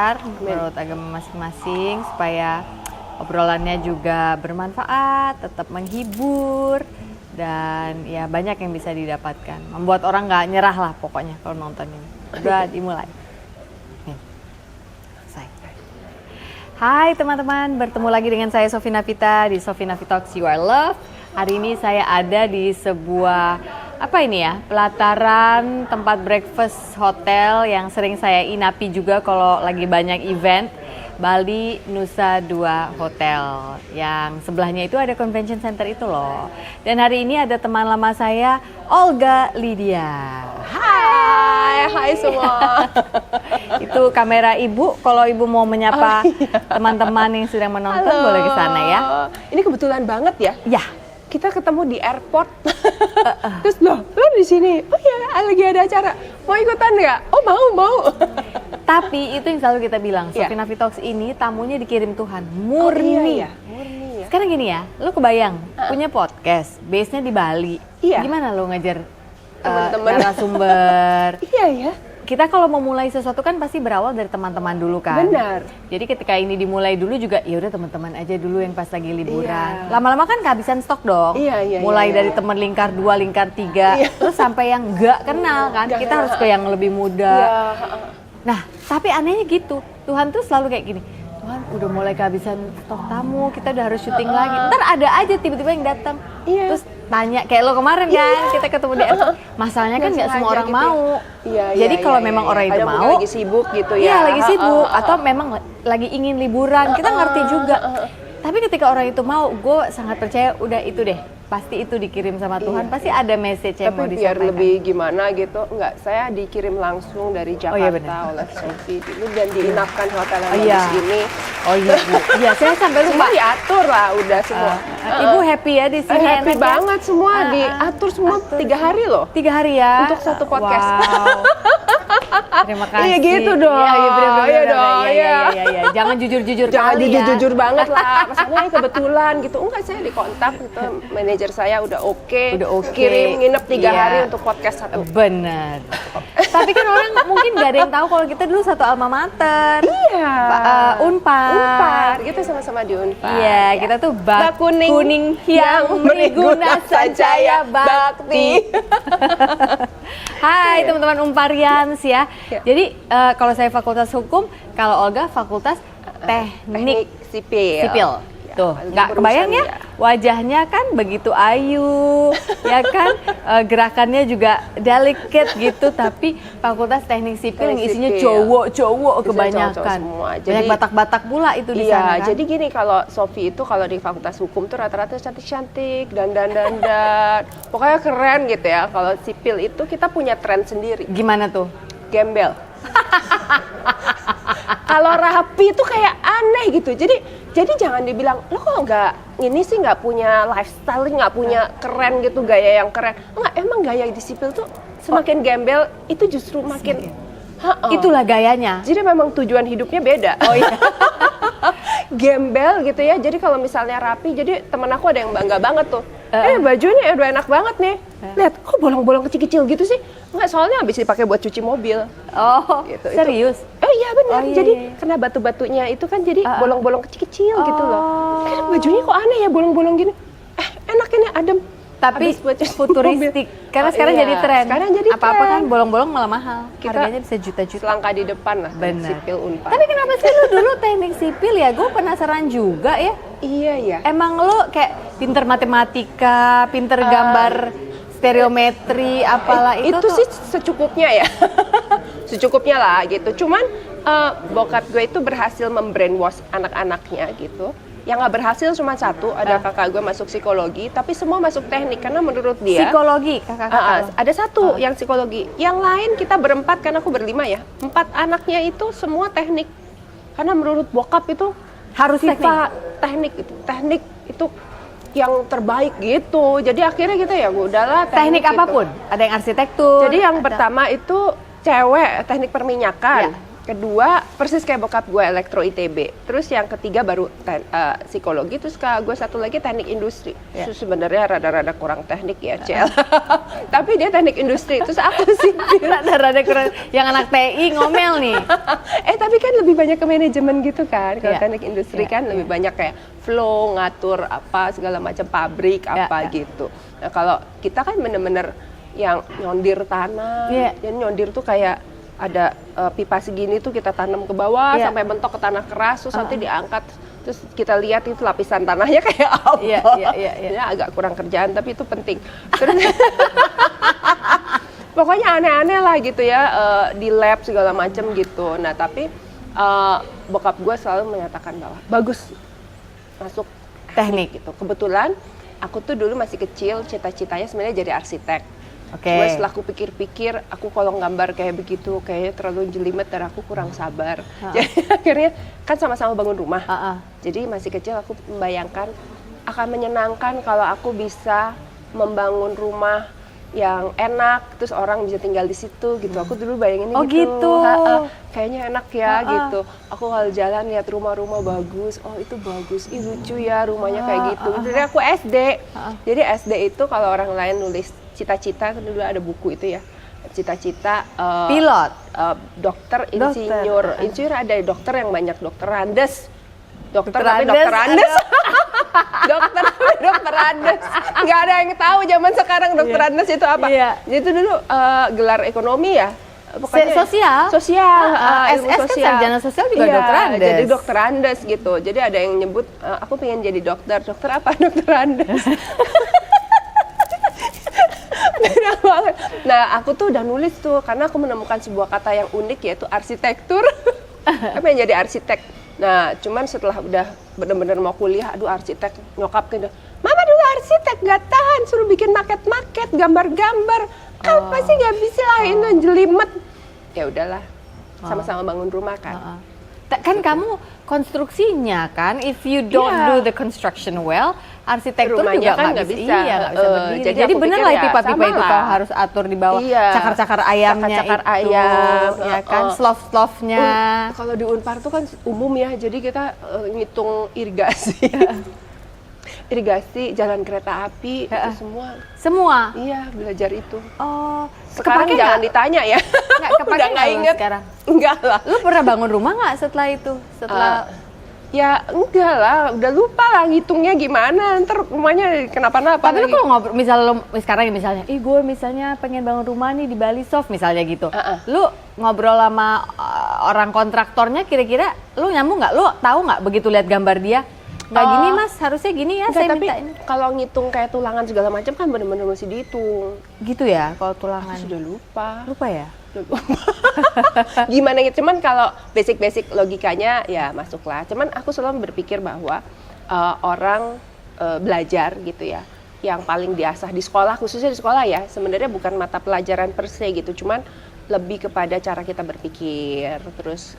lancar menurut agama masing-masing, supaya obrolannya juga bermanfaat, tetap menghibur, dan ya banyak yang bisa didapatkan. Membuat orang nggak nyerah lah pokoknya kalau nonton ini. Udah dimulai. Nih. Selesai. Hai teman-teman, bertemu lagi dengan saya Sofi Navita di Sofi Navita Talks You Are Love. Hari ini saya ada di sebuah pelataran tempat breakfast hotel yang sering saya inapi juga kalau lagi banyak event, Bali Nusa Dua Hotel, yang sebelahnya itu ada convention center itu loh. Dan hari ini ada teman lama saya, Olga Lydia. Hai semua. Itu kamera ibu, kalau ibu mau menyapa teman-teman yang sedang menonton. Halo. Boleh ke sana ya. Ini kebetulan banget ya. Ya. Kita ketemu di airport. Terus lo di sini. Oh ya, lagi ada acara. Mau ikutan nggak? Oh mau. Tapi itu yang selalu kita bilang, Sofi Navita Talks ini tamunya dikirim Tuhan, murni. Iya. Murni ya. Sekarang gini ya, lu kebayang punya podcast, base-nya di Bali. Iya. Gimana lu ngajar teman-teman narasumber? Iya ya. Kita kalau mau mulai sesuatu kan pasti berawal dari teman-teman dulu kan. Benar. Jadi ketika ini dimulai dulu juga, ya udah teman-teman aja dulu yang pas lagi liburan. Iya. Lama-lama kan kehabisan stok dong. Iya. Mulai dari teman lingkar 2, lingkar 3, terus sampai yang nggak kenal kan. Kita harus ke yang lebih muda. Iya. Nah, tapi anehnya gitu. Tuhan tuh selalu kayak gini. Tuhan udah mulai kehabisan stok tamu, kita udah harus syuting lagi. Ntar ada aja tiba-tiba yang datang. Iya. Terus tanya kayak lo kemarin kan, kita ketemu di airport. Masalahnya kan nggak semua orang gitu mau. Iya. Jadi kalau memang orang itu mau, lagi sibuk gitu ya. Iya, lagi sibuk atau memang lagi ingin liburan, kita ngerti juga. Tapi ketika orang itu mau, gue sangat percaya udah itu deh. Pasti itu dikirim sama Tuhan, pasti ada message yang mau Tapi disampaikan. biar lebih gimana gitu, enggak, saya dikirim langsung dari Jakarta oleh Sofi dulu dan diinapkan hotel yang bagus ini. Oh iya, Bu. Iya, saya sampai lupa. Semua diatur lah, udah semua. Ibu happy ya di sini? Happy enak banget ya? Semua diatur semua 3 hari loh. 3 hari ya? Untuk satu podcast. Wow. Terima kasih. Iya gitu dong. Iya dong. Iya. Iya. Jangan jujur-jujur Jangan kali ya. jujur banget lah. Kesannya kebetulan gitu. Enggak, saya dikontak gitu. Manajer saya udah oke. Kirim nginep 3 hari untuk podcast satu. Bener. Tapi kan orang mungkin gak ada yang tahu kalau kita dulu satu alma mater. Iya. Unpar. Kita sama-sama di Unpar. Iya, kita tuh bak kuning yang berguna Sanjaya Bakti. Hai teman-teman Unparians ya. Jadi kalau saya fakultas hukum, kalau Olga fakultas teknik sipil. Tuh, nggak kebayang ya, wajahnya kan begitu ayu, ya kan, gerakannya juga delicate gitu, tapi fakultas teknik sipil yang isinya cowok kebanyakan. Banyak Batak-Batak pula itu di sana kan. Jadi gini, kalau Sofi itu kalau di fakultas hukum tuh rata-rata cantik-cantik, dandan, pokoknya keren gitu ya. Kalau sipil itu kita punya tren sendiri. Gimana tuh? Gembel. Kalau rapi itu kayak aneh gitu. Jadi jangan dibilang lo kok nggak punya lifestyle, nggak punya keren gitu, gaya yang keren. Enggak, emang gaya di sipil tuh semakin gembel itu justru makin itulah gayanya. Jadi memang tujuan hidupnya beda. Oh iya. Gembel gitu ya. Jadi kalau misalnya rapi, jadi temen aku ada yang bangga banget tuh. Bajunya udah enak banget nih. Lihat, kok bolong-bolong kecil-kecil gitu sih? Enggak, soalnya habis dipakai buat cuci mobil. Oh, gitu. Serius? Oh iya benar. Jadi karena batu-batunya itu kan jadi bolong-bolong kecil-kecil gitu loh. Bajunya kok aneh ya bolong-bolong gini. Enak ini, adem. Tapi futuristik, karena sekarang jadi tren. Sekarang jadi apa-apa kan bolong-bolong malah mahal. Kita harganya bisa juta-juta. Selangkah di depan lah. Bener. Sipil Unpar. Tapi kenapa sih lu dulu teknik sipil ya? Gue penasaran juga ya. Iya ya. Emang lu kayak pinter matematika, pinter gambar stereometri, apalah itu sih secukupnya ya. Secukupnya lah gitu. Cuman bokap gue itu berhasil membrainwash anak-anaknya gitu. Yang nggak berhasil cuma satu, ada kakak gue masuk psikologi, tapi semua masuk teknik karena menurut dia psikologi kakak-kakak. Ada satu yang psikologi, yang lain kita berempat, kan aku berlima ya, 4 anaknya itu semua teknik, karena menurut bokap itu harus teknik itu yang terbaik gitu. Jadi akhirnya kita ya udahlah teknik gitu. Apapun, ada yang arsitektur. Jadi yang pertama itu cewek teknik perminyakan. kedua persis kayak bokap gue elektro ITB, terus yang ketiga baru psikologi, terus gue satu lagi teknik industri. Terus sebenarnya rada-rada kurang teknik ya Cel, tapi dia teknik industri, terus aku sipil. Rada-rada kurang, yang anak TI ngomel nih. Tapi kan lebih banyak ke manajemen gitu kan, kalau teknik industri kan lebih banyak kayak flow, ngatur apa segala macam pabrik apa gitu. Nah kalau kita kan bener-bener yang nyondir tanah, dan nyondir tuh kayak ada pipa segini tuh kita tanam ke bawah sampai bentok ke tanah keras, terus nanti diangkat, terus kita lihat itu lapisan tanahnya kayak apa. Ya agak kurang kerjaan tapi itu penting. Terus pokoknya aneh-aneh lah gitu ya, di lab segala macam gitu. Nah tapi bokap gue selalu menyatakan bahwa bagus masuk teknik gitu. Kebetulan aku tuh dulu masih kecil cita-citanya sebenarnya jadi arsitek. Cuma setelah aku pikir-pikir, aku kalau gambar kayak begitu kayaknya terlalu jelimet dan aku kurang sabar. Jadi akhirnya kan sama-sama bangun rumah. Jadi masih kecil aku membayangkan akan menyenangkan kalau aku bisa membangun rumah yang enak, terus orang bisa tinggal di situ gitu. Aku dulu bayanginnya gitu. Kayaknya enak ya gitu. Aku kalau jalan lihat rumah-rumah bagus, oh itu bagus, ih lucu ya rumahnya kayak gitu. Jadi aku SD. Jadi SD itu kalau orang lain nulis cita-cita, kan dulu ada buku itu ya, cita-cita pilot, dokter, insinyur. Insinyur ada dokter yang banyak, dokter Andes, dokter Andes. Dokter Andes. Nggak ada yang tahu zaman sekarang dokter Andes itu apa. Jadi itu dulu gelar ekonomi ya. Pokoknya sosial, ilmu SS sosial. Kan sarjana sosial juga dokter Andes. Jadi dokter Andes gitu. Jadi ada yang nyebut aku pengen jadi dokter. Dokter apa? Dokter Andes. Nah, aku tuh udah nulis tuh karena aku menemukan sebuah kata yang unik yaitu arsitektur. Aku pengen jadi arsitek. Nah, cuman setelah udah bener-bener mau kuliah, aduh arsitek, nyokap gitu. Mama dulu arsitek, gak tahan, suruh bikin maket-maket, gambar-gambar. Apa sih gak bisa lah, itu jelimet. Ya udahlah, sama-sama bangun rumah kan. Kan kamu konstruksinya kan, if you don't do the construction well, arsitektur rumahnya juga kan nggak bisa. Iya, nggak bisa berdiri. Jadi bener lah pipa-pipa itu kau harus atur di bawah, cakar-cakar ayamnya ayam, ya kan, slough-sloughnya. Kalau di Unpar tuh kan umum ya, jadi kita ngitung irigasi. Irigasi, jalan kereta api, itu semua. Iya, belajar itu. Oh, sekarang jangan ditanya ya. Nggak kepake nggak inget sekarang? Enggak lah. Lu pernah bangun rumah nggak setelah itu? Ya enggak lah, udah lupa lah ngitungnya gimana, ntar rumahnya kenapa-napa. Tapi lu kalau ngobrol, misalnya lu sekarang misalnya, gue misalnya pengen bangun rumah nih di Bali Soft misalnya gitu. Lu ngobrol sama orang kontraktornya, kira-kira lu nyambung nggak? Lu tahu nggak begitu lihat gambar dia? Nggak gini mas, harusnya gini ya, saya minta ini. Kalau ngitung kayak tulangan segala macam kan bener-bener mesti dihitung. Gitu ya, kalau tulangan. Aku sudah lupa. Lupa ya? Gimana gitu, cuman kalau basic logikanya ya masuklah. Cuman aku selalu berpikir bahwa orang belajar gitu ya, yang paling diasah di sekolah, khususnya di sekolah ya, sebenarnya bukan mata pelajaran per se gitu, cuman lebih kepada cara kita berpikir, terus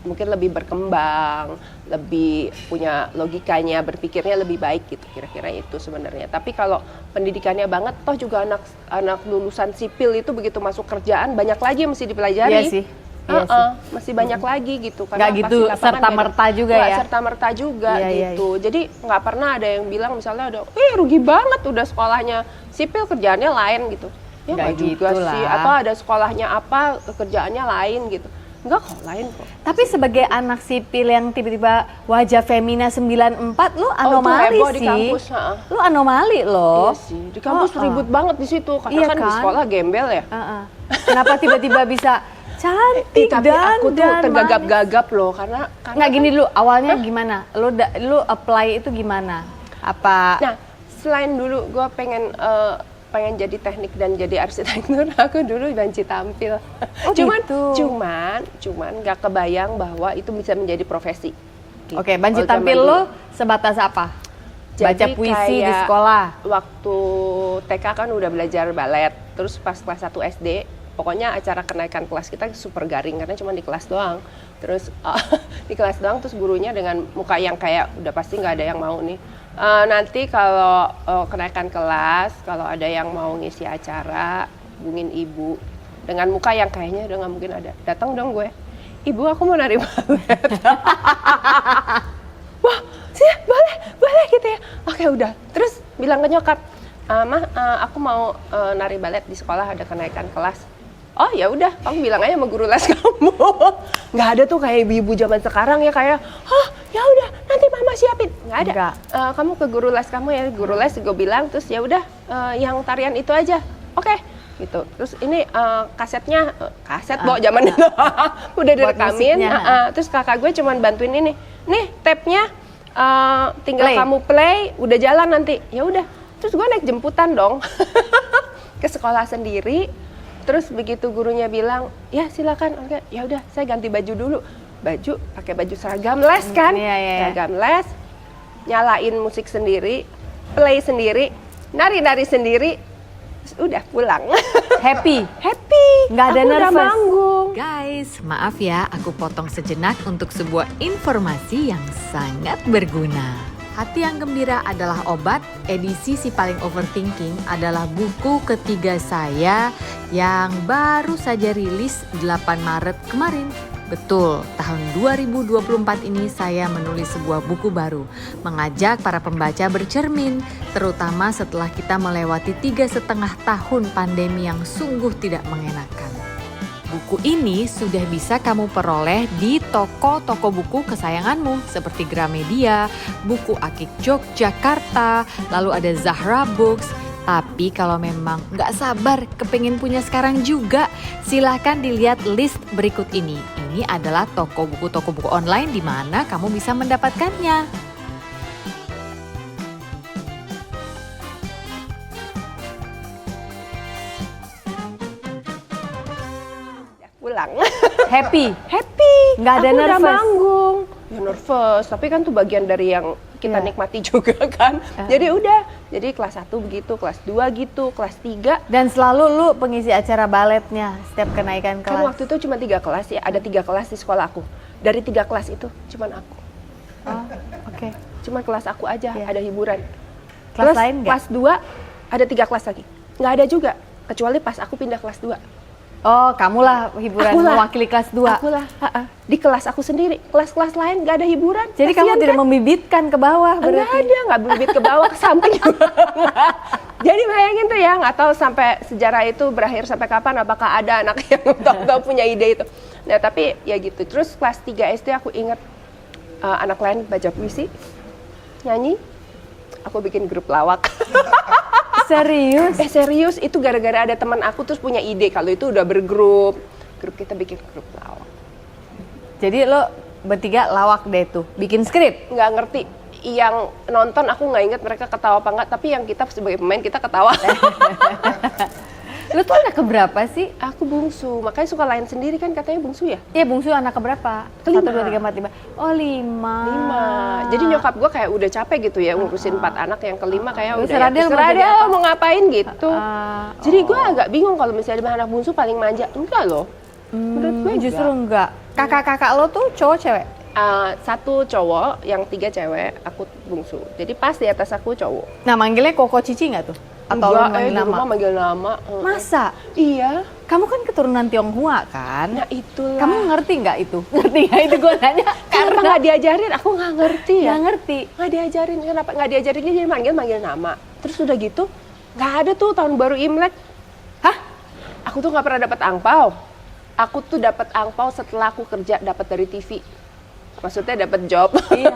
mungkin lebih berkembang, lebih punya logikanya, berpikirnya lebih baik gitu, kira-kira itu sebenarnya. Tapi kalau pendidikannya banget, toh juga anak lulusan sipil itu begitu masuk kerjaan banyak lagi yang mesti dipelajari. Iya sih. Masih banyak lagi gitu. Nggak gitu serta-merta juga ya? Serta-merta juga gitu. Jadi nggak pernah ada yang bilang misalnya ada, rugi banget udah sekolahnya sipil kerjaannya lain gitu. Ya nggak juga gitu sih, atau ada sekolahnya apa, kerjaannya lain gitu. Enggak kok, lain kok. Tapi sebagai anak sipil yang tiba-tiba wajah Femina 94, lu anomali itu sih. Di kampus, lu anomali loh. Iya sih, di kampus ribut banget di situ, karena kan di sekolah gembel ya. Kenapa tiba-tiba bisa cantik tapi aku tuh tergagap-gagap loh, karena nggak gini dulu, awalnya gimana? Lu apply itu gimana? Apa? Nah, selain dulu gue pengen jadi teknik dan jadi arsitektur, aku dulu banci tampil. Cuman nggak kebayang bahwa itu bisa menjadi profesi. Gitu. Oke, banci tampil lo sebatas apa? Baca puisi di sekolah. Waktu TK kan udah belajar balet, terus pas kelas 1 SD, pokoknya acara kenaikan kelas kita super garing karena cuma di kelas doang. Terus di kelas doang, terus gurunya dengan muka yang kayak udah pasti nggak ada yang mau nih. Nanti kalau kenaikan kelas, kalau ada yang mau ngisi acara, hubungin ibu. Dengan muka yang kayaknya udah nggak mungkin ada. Datang dong gue. ibu aku mau nari balet. Wah, sih boleh gitu ya. Oke udah. Terus bilang ke nyokap, mah aku mau nari balet di sekolah ada kenaikan kelas. Oh ya udah, kamu bilang aja sama guru les kamu. Nggak ada tuh kayak ibu-ibu zaman sekarang ya kayak, oh ya udah nanti mama siapin. Nggak ada. Kamu ke guru les kamu ya, guru les gue bilang terus ya udah yang tarian itu aja. Oke. Gitu. Terus ini kasetnya, kaset zaman itu udah direkamin. Terus kakak gue cuman bantuin ini. Nih tape-nya tinggal kamu play, udah jalan nanti. Ya udah. Terus gue naik jemputan dong ke sekolah sendiri. Terus begitu gurunya bilang, ya silakan, oke, ya udah, saya ganti baju dulu. Baju, pakai baju seragam les kan? Seragam les, nyalain musik sendiri, play sendiri, nari-nari sendiri, udah pulang. Happy? Happy, nggak ada nervous? Udah manggung. Guys, maaf ya, aku potong sejenak untuk sebuah informasi yang sangat berguna. Hati yang Gembira adalah obat, edisi Si Paling Overthinking adalah buku ketiga saya yang baru saja rilis 8 Maret kemarin. Betul, tahun 2024 ini saya menulis sebuah buku baru, mengajak para pembaca bercermin, terutama setelah kita melewati 3,5 tahun pandemi yang sungguh tidak mengenakan. Buku ini sudah bisa kamu peroleh di toko-toko buku kesayanganmu seperti Gramedia, Buku Akik Yogyakarta, lalu ada Zahra Books. Tapi kalau memang nggak sabar kepengen punya sekarang juga, silahkan dilihat list berikut ini. Ini adalah toko buku online di mana kamu bisa mendapatkannya. Pulang. Happy? Happy. Nggak ada aku nervous? Udah manggung. Ya nervous, tapi kan tuh bagian dari yang kita nikmati juga kan. Jadi udah, jadi kelas 1 begitu, kelas 2 gitu, kelas 3. Dan selalu lu pengisi acara baletnya setiap kenaikan kelas? Kan waktu itu cuma 3 kelas ya, ada 3 kelas di sekolah aku. Dari 3 kelas itu cuman aku. Oh, oke. Cuman kelas aku aja ada hiburan. Kelas lain nggak? Kelas 2 ada 3 kelas lagi. Nggak ada juga, kecuali pas aku pindah kelas 2. Oh, kamulah hiburan mewakili kelas 2? Akulah, di kelas aku sendiri. Kelas-kelas lain nggak ada hiburan. Jadi kasian kamu tidak kan? membibitkan ke bawah berarti? Nggak bibit ke bawah, ke samping juga. Jadi bayangin tuh ya, nggak tahu sampai sejarah itu berakhir sampai kapan, apakah ada anak yang tahu punya ide itu. Nah tapi ya gitu, terus kelas 3 SD aku ingat anak lain baca puisi, nyanyi, aku bikin grup lawak. Serius? Serius, itu gara-gara ada teman aku terus punya ide, kalau itu udah bergrup, kita bikin grup lawak. Jadi lo bertiga lawak deh tuh, bikin skrip? Nggak ngerti, yang nonton aku nggak inget mereka ketawa apa enggak, tapi yang kita sebagai pemain kita ketawa. Lu tuh anak keberapa sih? Aku bungsu, makanya suka lain sendiri kan katanya bungsu ya? Iya bungsu anak keberapa? 1, 2, 3, 4, 5. Oh 5. Jadi nyokap gue kayak udah capek gitu ya ngurusin 4 anak, yang kelima kayak udah terserah dia mau ngapain gitu. Jadi gue agak bingung kalau misalnya anak bungsu paling manja. Enggak loh, menurut gue justru enggak. Kakak-kakak lo tuh cowok cewek? 1 cowok, yang 3 cewek, aku bungsu. Jadi pas di atas aku cowok. Nah manggilnya Koko Cici nggak tuh? Atau enggak, manggil di nama? rumah manggil nama. Masa? Iya. Kamu kan keturunan Tionghoa kan? Nah itulah. Kamu ngerti nggak itu? Ngerti nggak itu gue nanya? Kenapa nggak diajarin? Aku nggak ngerti ya. Nggak ngerti. Nggak diajarin, kenapa nggak diajarin? Jadi manggil nama. Terus udah gitu, nggak ada tuh tahun baru Imlek. Hah? Aku tuh nggak pernah dapat angpau. Aku tuh dapat angpau setelah aku kerja, dapat dari TV. Maksudnya dapat job. Iya.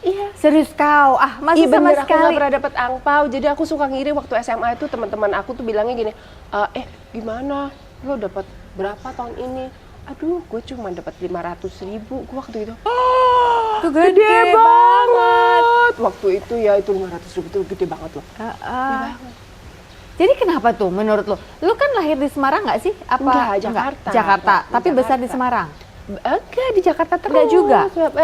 Iya. Serius kau? Ah, masa sama bener, aku sekali? nggak pernah dapat angpau. Jadi aku suka ngirim waktu SMA itu, teman-teman aku tuh bilangnya gini, gimana? Lo dapat berapa tahun ini? Aduh, gue cuma dapat 500.000. Gue waktu itu, Itu gede banget. Waktu itu ya itu 500.000 itu gede banget loh. Gede banget. Jadi kenapa tuh menurut lo? Lo kan lahir di Semarang nggak sih? Apa? Enggak, Jakarta. Jakarta. Tapi Jakarta. besar di Semarang? Enggak, di Jakarta terus. Enggak juga?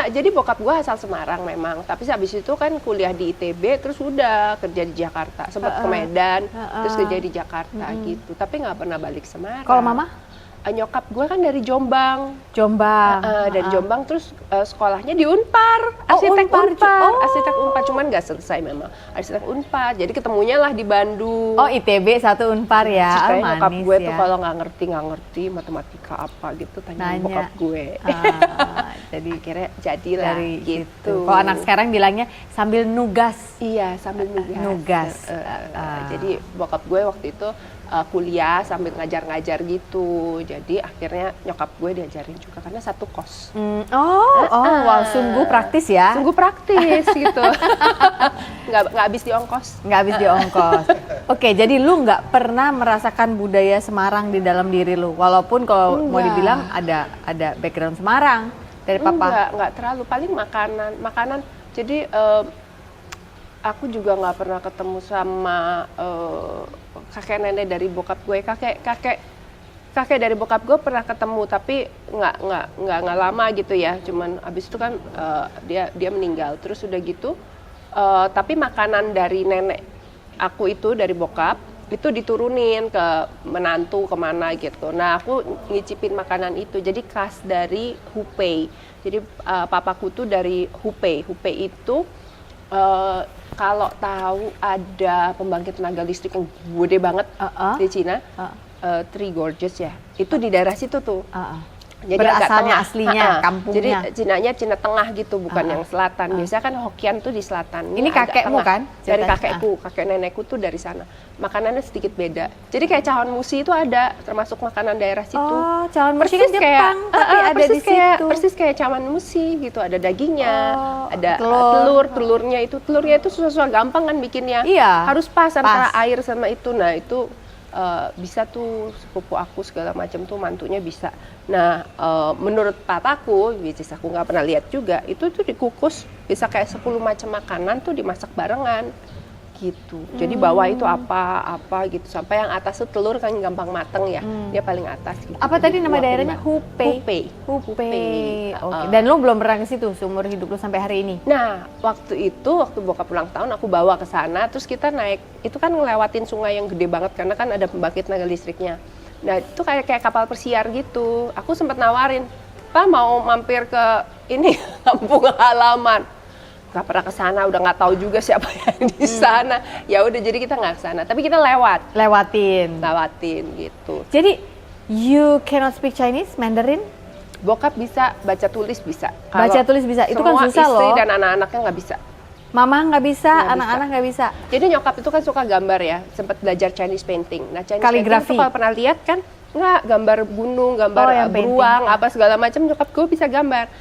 Jadi bokap gue asal Semarang memang. Tapi habis itu kan kuliah di ITB, terus udah kerja di Jakarta. Sempat ke Medan, terus kerja di Jakarta gitu. Tapi nggak pernah balik Semarang. Kalau mama? nyokap gue kan dari Jombang. Jombang. Dari Jombang terus sekolahnya di Unpar, arsitek Unpar. Unpar, Oh. arsitek Unpar, cuman nggak selesai memang arsitek Unpar. Jadi ketemunya lah di Bandung. Oh, ITB satu Unpar ya. Supaya Oh, nyokap manis gue ya. tuh kalau nggak ngerti matematika apa gitu tanya Nanya. bokap gue. Jadi Akhirnya jadilah dari gitu. gitu. Kalau anak sekarang bilangnya sambil nugas. Iya, sambil nugas. Nugas. Jadi bokap gue waktu itu kuliah sambil ngajar-ngajar gitu. Jadi akhirnya nyokap gue diajarin juga karena satu kos. Wow, sungguh praktis ya. Sungguh praktis gitu. nggak habis di ongkos. Nggak habis di ongkos. Oke, jadi lu nggak pernah merasakan budaya Semarang di dalam diri lu, walaupun kalau mau Enggak. dibilang ada background Semarang dari papa. Enggak terlalu. Paling makanan. Jadi aku juga nggak pernah ketemu sama kakek nenek dari bokap gue. Kakek dari bokap gue pernah ketemu, tapi nggak lama gitu ya. Cuman abis itu kan dia meninggal. Terus udah gitu, tapi makanan dari nenek aku itu dari bokap itu diturunin ke menantu kemana gitu. Nah aku ngicipin makanan itu. Jadi khas dari Hupei. Jadi papaku tuh dari Hupei. Hupei itu kalau tahu ada pembangkit tenaga listrik yang gede banget di Cina, Three Gorges ya, itu di daerah situ tuh. Jadi agak Berasalnya tengah. aslinya, kampungnya. Jadi Cinanya Cina tengah gitu, bukan yang selatan. Biasanya kan Hokkien tuh di selatan. Ini agak kakekmu tengah. kan? Dari Ceritanya. kakekku, kakek nenekku tuh dari sana. Makanannya sedikit beda. Jadi kayak cawan musi itu ada, termasuk makanan daerah situ. Oh, cawan musi kan Jepang, tapi ada di situ. Persis kayak cawan musi gitu, ada dagingnya, ada telur. telurnya itu susah-susah gampang kan bikinnya. Iya, Harus pas antara pas. air sama itu. Nah itu bisa tuh sepupu aku segala macam tuh mantunya bisa. Nah menurut papaku, which is aku nggak pernah lihat juga, itu tuh dikukus bisa kayak 10 macam makanan tuh dimasak barengan gitu. Jadi bawah itu apa gitu sampai yang atas tuh telur kan gampang mateng ya. Dia paling atas gitu. Apa tadi nama Jadi, daerahnya? Hupei. Hupei. Oke. Dan lu belum pernah ke situ seumur hidup lu sampai hari ini? Nah, waktu bokap ulang tahun aku bawa ke sana, terus kita naik, itu kan ngelewatin sungai yang gede banget karena kan ada pembangkit tenaga listriknya. Nah, itu kayak kapal persiar gitu. Aku sempat nawarin, "Pak, mau mampir ke ini kampung halaman." Gak pernah ke sana, udah nggak tahu juga siapa yang di sana. Ya udah, jadi kita nggak ke sana, tapi kita lewatin gitu. Jadi you cannot speak Chinese, Mandarin? Bokap bisa, baca tulis bisa. Baca tulis bisa, itu kan susah semua istri loh. dan anak-anaknya nggak bisa. Mama nggak bisa, Nggak anak-anak nggak bisa. Jadi nyokap itu kan suka gambar ya, sempat belajar Chinese painting. Nah Chinese Kaligrafi. painting itu kalau pernah lihat kan, nggak gambar gunung, gambar yang beruang, painting. apa segala macam. Nyokap gue bisa gambar.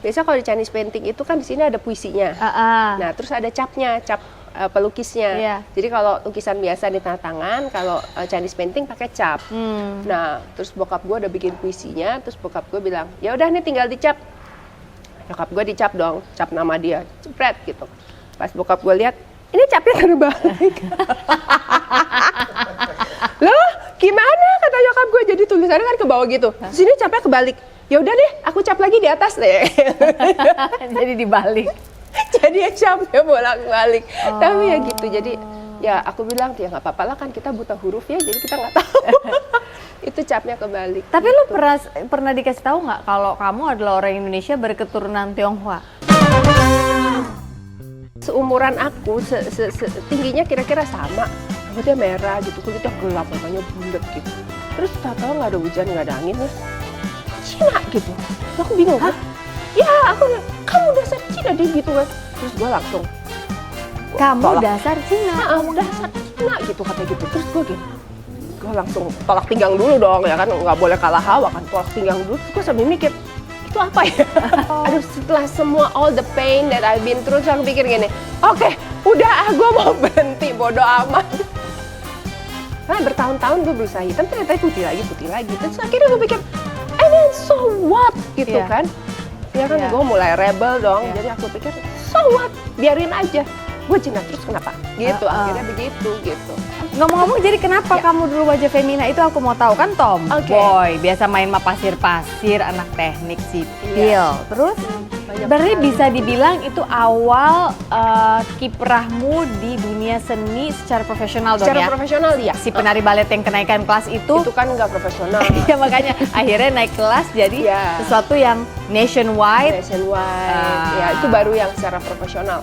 Biasanya kalau di Chinese painting itu kan di sini ada puisinya. Nah terus ada capnya, cap pelukisnya. Iya. Jadi kalau lukisan biasa di tanda tangan, kalau Chinese painting pakai cap. Nah terus bokap gue udah bikin puisinya, terus bokap gue bilang, ya udah nih tinggal dicap. Nyokap gue dicap dong, cap nama dia, jepret gitu. Pas bokap gue lihat, ini capnya terbalik. Loh, gimana kata nyokap gue, jadi tulisannya kan ke bawah gitu. Sini capnya kebalik. Ya udah deh, aku cap lagi di atas deh. Jadi dibalik. Jadi ya capnya bolak-balik. Tapi ya gitu, jadi ya aku bilang ya nggak apa-apa lah kan kita buta huruf ya, jadi kita nggak tahu. Itu capnya kebalik. Tapi lu pernah dikasih tahu nggak kalau kamu adalah orang Indonesia berketurunan Tionghoa? Seumuran aku, tingginya kira-kira sama. Rambutnya merah gitu, kulitnya gelap, namanya bulat gitu. Terus tahu-tahu nggak ada hujan, nggak ada angin ya. Cina gitu. Terus aku bingung kan? Ya aku bilang, kamu dasar Cina deh gitu kan. Terus gue langsung, Kamu tolak. dasar Cina. Dasar Cina gitu kata gitu. Terus gue gini, gue langsung tolak pinggang dulu dong ya kan, nggak boleh kalah hawa kan, tolak pinggang dulu. Terus gue sambil mikir, itu apa ya? Aduh, setelah semua all the pain that I've been through, aku pikir gini, oke, udah gue mau berhenti, bodo amat. Karena bertahun-tahun gue berusaha hitam, ternyata putih lagi. Terus akhirnya gue pikir, and then so what? Gitu Iya. kan. Ya kan, gue mulai rebel dong, jadi aku pikir, so what? Biarin aja. Gue Cina terus kenapa? Gitu, akhirnya begitu gitu. Ngomong-ngomong, jadi kenapa Ya. kamu dulu wajah femina itu aku mau tahu kan tomboy, Oke. biasa main sama pasir-pasir, anak teknik sipil. Iya. Terus Berarti bisa dibilang itu awal kiprahmu di dunia seni secara profesional dong Secara ya? profesional ya. Si penari balet yang kenaikan kelas itu, Itu kan nggak profesional. ya makanya akhirnya naik kelas jadi Iya. sesuatu yang nationwide. Nationwide. Ah. Ya, itu baru yang secara profesional.